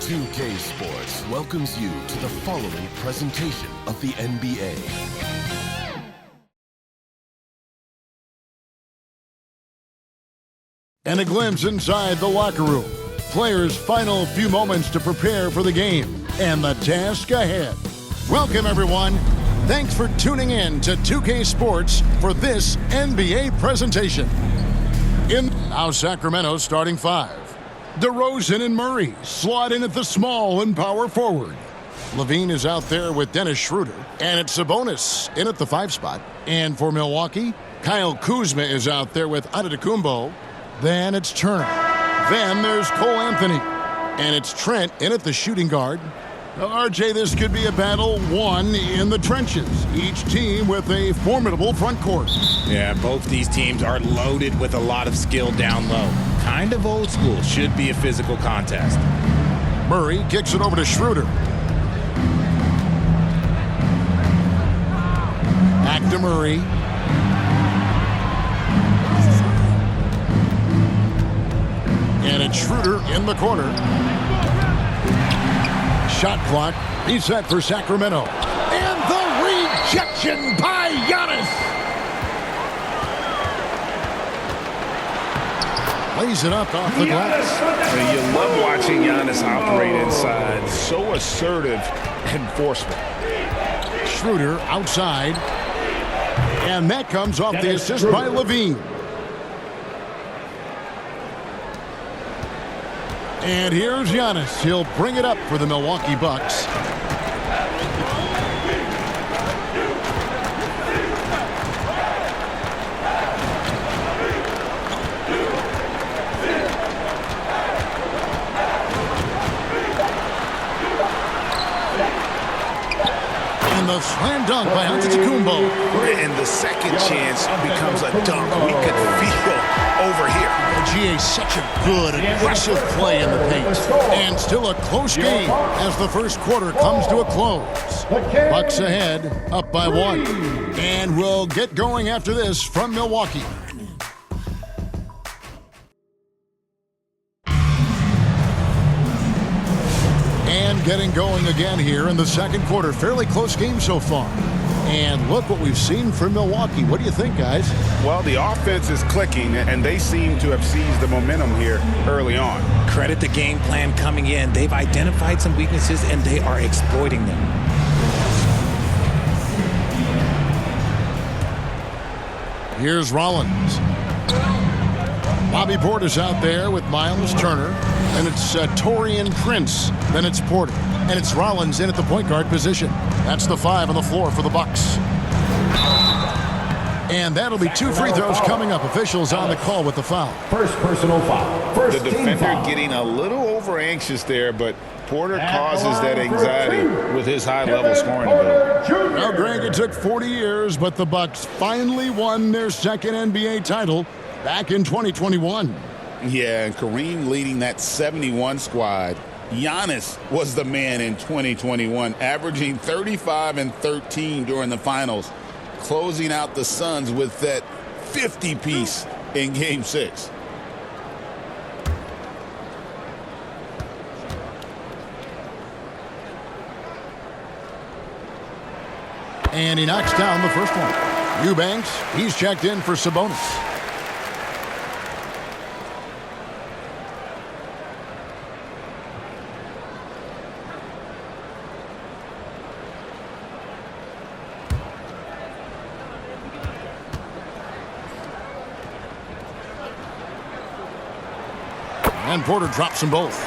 2K Sports welcomes you to the following presentation of the NBA. And a glimpse inside the locker room. Players' final few moments to prepare for the game and the task ahead. Welcome, everyone. Thanks for tuning in to 2K Sports for this NBA presentation. In now Sacramento starting five. DeRozan and Murray slot in at the small and power forward. Levine is out there with Dennis Schroeder, and it's Sabonis in at the 5 spot. And for Milwaukee, Kyle Kuzma is out there with Antetokounmpo. Then it's Turner. Then there's Cole Anthony. And it's Trent in at the shooting guard. Now, RJ, this could be a battle won in the trenches. Each team with a formidable front court. Yeah, both these teams are loaded with a lot of skill down low. Kind of old school. Should be a physical contest. Murray kicks it over to Schroeder. Back to Murray. And it's Schroeder in the corner. Shot clock reset for Sacramento. And the rejection by Giannis. Lays it up off the glass. You love watching Giannis operate inside. So assertive and forceful. Schroeder outside. And that comes off the assist by Levine. And here's Giannis. He'll bring it up for the Milwaukee Bucks. And the slam dunk by Antetokounmpo. And the second chance becomes a dunk. We could feel over here. GA, such a good, aggressive play in the paint. And still a close game as the first quarter comes to a close. Bucks ahead, up by 1. And we'll get going after this from Milwaukee. And getting going again here in the second quarter. Fairly close game so far. And look what we've seen from Milwaukee. What do you think, guys? Well, the offense is clicking, and they seem to have seized the momentum here early on. Credit the game plan coming in. They've identified some weaknesses, and they are exploiting them. Here's Rollins. Bobby Portis out there with Miles Turner. And it's Taurean Prince. Then it's Porter. And it's Rollins in at the point guard position. That's the 5 on the floor for the Bucks. And that'll be 2 free throws coming up. Officials on the call with the foul. First personal foul. First the defender foul. getting a little over anxious there, but Porter causes that anxiety with his high-level scoring ability. Well, Greg, it took 40 years, but the Bucks finally won their second NBA title back in 2021. Yeah, and Kareem leading that 71 squad. Giannis was the man in 2021, averaging 35 and 13 during the finals, closing out the Suns with that 50-piece in Game 6. And he knocks down the first one. Eubanks, he's checked in for Sabonis. And Porter drops them both.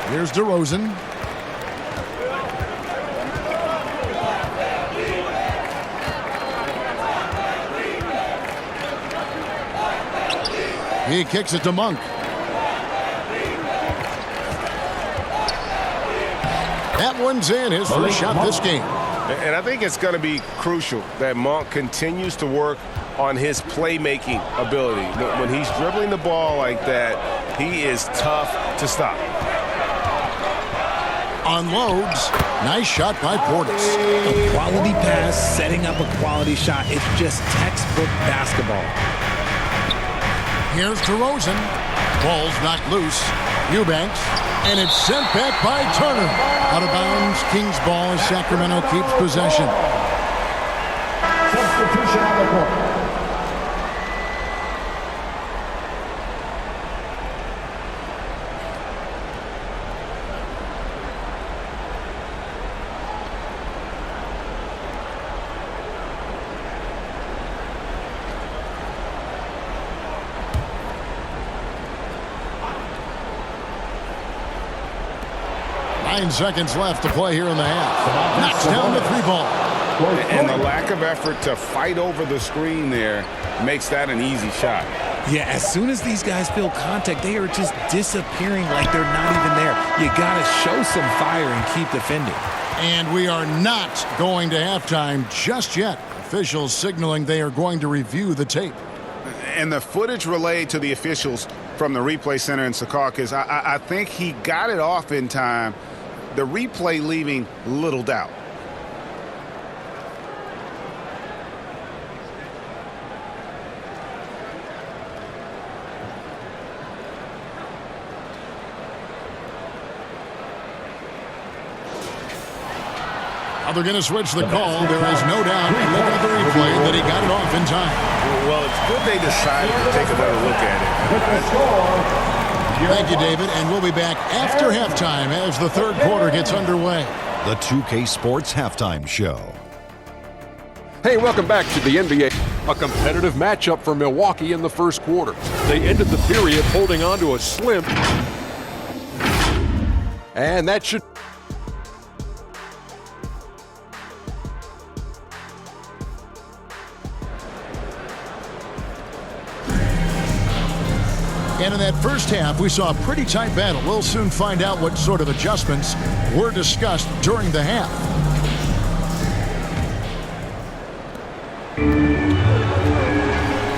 Here's DeRozan. He kicks it to Monk. That one's in, his first shot this game. And I think it's going to be crucial that Monk continues to work on his playmaking ability. When he's dribbling the ball like that, he is tough to stop. Unloads. Nice shot by Portis. A quality pass, setting up a quality shot. It's just textbook basketball. Here's DeRozan. Ball's knocked loose. Eubanks, and it's sent back by Turner. Out of bounds, Kings ball as Sacramento keeps possession. Substitution on the court. Seconds left to play here in the half. Knocks down the 3-ball. And the lack of effort to fight over the screen there makes that an easy shot. Yeah, as soon as these guys feel contact, they are just disappearing like they're not even there. You got to show some fire and keep defending. And we are not going to halftime just yet. Officials signaling they are going to review the tape. And the footage relayed to the officials from the replay center in Secaucus, I think he got it off in time. The replay leaving little doubt. Now they're going to switch the call. There is no doubt, looking at the replay, that he got it off in time. Well, it's good they decided to take another look at it. Thank you, David, and we'll be back after halftime as the third quarter gets underway. The 2K Sports Halftime Show. Hey, welcome back to the NBA. A competitive matchup for Milwaukee in the first quarter. They ended the period holding on to a slim. And that should... And in that first half, we saw a pretty tight battle. We'll soon find out what sort of adjustments were discussed during the half.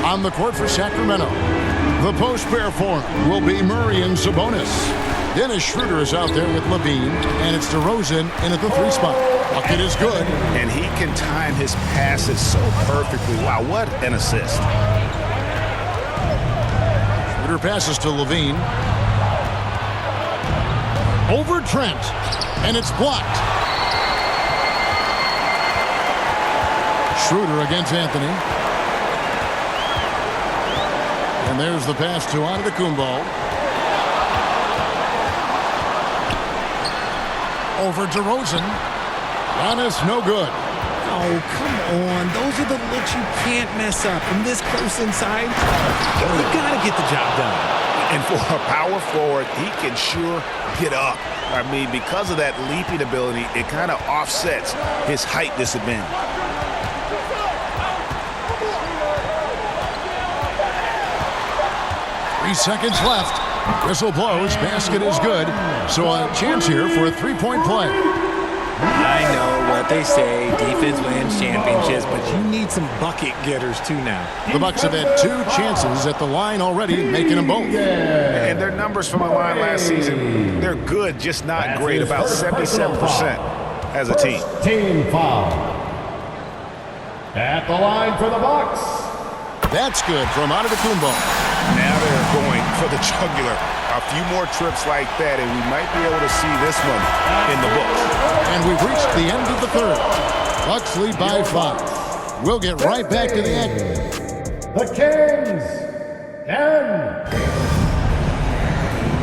On the court for Sacramento, the post pair form will be Murray and Sabonis. Dennis Schroeder is out there with Levine, and it's DeRozan in at the 3 spot. Bucket is good. And he can time his passes so perfectly. Wow, what an assist. Passes to Levine. Over Trent. And it's blocked. Schroeder against Anthony. And there's the pass to Antetokounmpo. Over DeRozan. Giannis, no good. Oh, come on. Those are the looks you can't mess up. From this close inside, you got to get the job done. And for a power forward, he can sure get up. I mean, because of that leaping ability, it kind of offsets his height disadvantage. Three seconds left. Whistle blows. Basket is good. So a chance here for a 3-point play. I know what they say, defense wins championships, but you need some bucket getters too now. The Bucks have had 2 chances at the line already, making them both. And their numbers from the line last season, they're good, just not great, about 77% as a team. Team foul. At the line for the Bucks. That's good from Antetokounmpo. Now they're going for the jugular. A few more trips like that, and we might be able to see this one in the books. And we've reached the end of the third. Bucks lead by 5. We'll get right back to the action. The Kings 10.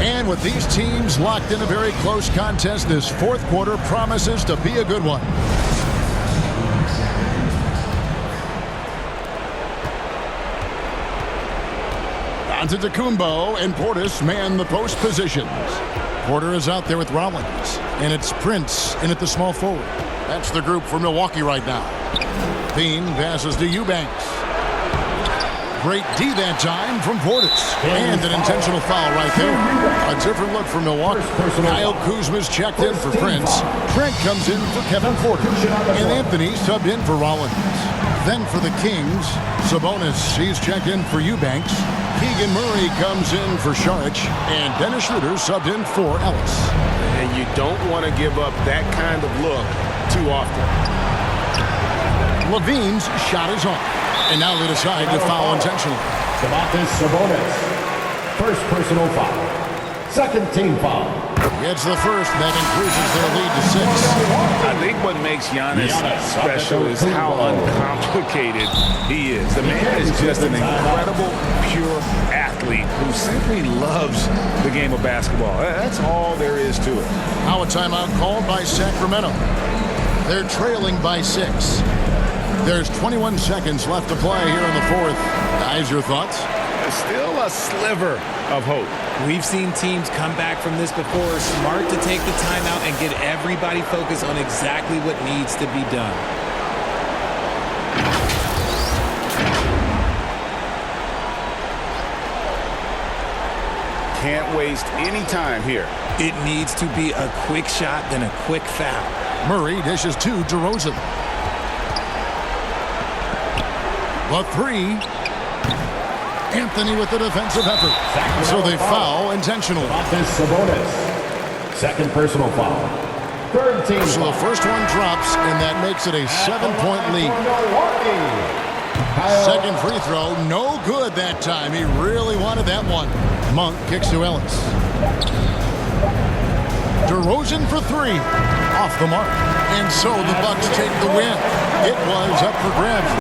And with these teams locked in a very close contest, this fourth quarter promises to be a good one. Antetokounmpo and Portis man the post positions. Porter is out there with Rollins, and it's Prince in at the small forward. That's the group for Milwaukee right now. Bean passes to Eubanks. Great D that time from Portis. And an intentional foul right there. A different look for Milwaukee. Kyle Kuzma's checked in for Prince. Trent comes in for Kevin Porter. And Anthony subbed in for Rollins. Then for the Kings, Sabonis, he's checked in for Eubanks. Keegan Murray comes in for Saric. And Dennis Schroeder subbed in for Ellis. And you don't want to give up that kind of look too often. Levine's shot is off. And now they decide to foul intentionally. Sabonis, first personal foul. Second team foul. Gets the first, that increases their lead to 6. I think what makes Giannis special is how uncomplicated he is. The man is just an incredible, pure athlete who simply loves the game of basketball. That's all there is to it. Now a timeout called by Sacramento. They're trailing by 6. There's 21 seconds left to play here in the fourth. Guys, your thoughts? Still a sliver of hope. We've seen teams come back from this before. Smart to take the timeout and get everybody focused on exactly what needs to be done. Can't waste any time here. It needs to be a quick shot, then a quick foul. Murray dishes to DeRozan. The 3. Anthony with the defensive effort. So they foul intentionally. Sabonis. Second personal foul. Third team So foul. the first one drops, and that makes it a 7-point lead. Kyle Second free throw, no good that time. He really wanted that one. Monk kicks to Ellis. DeRozan for 3. Off the mark. And so the Bucks take the win. It was up for grabs.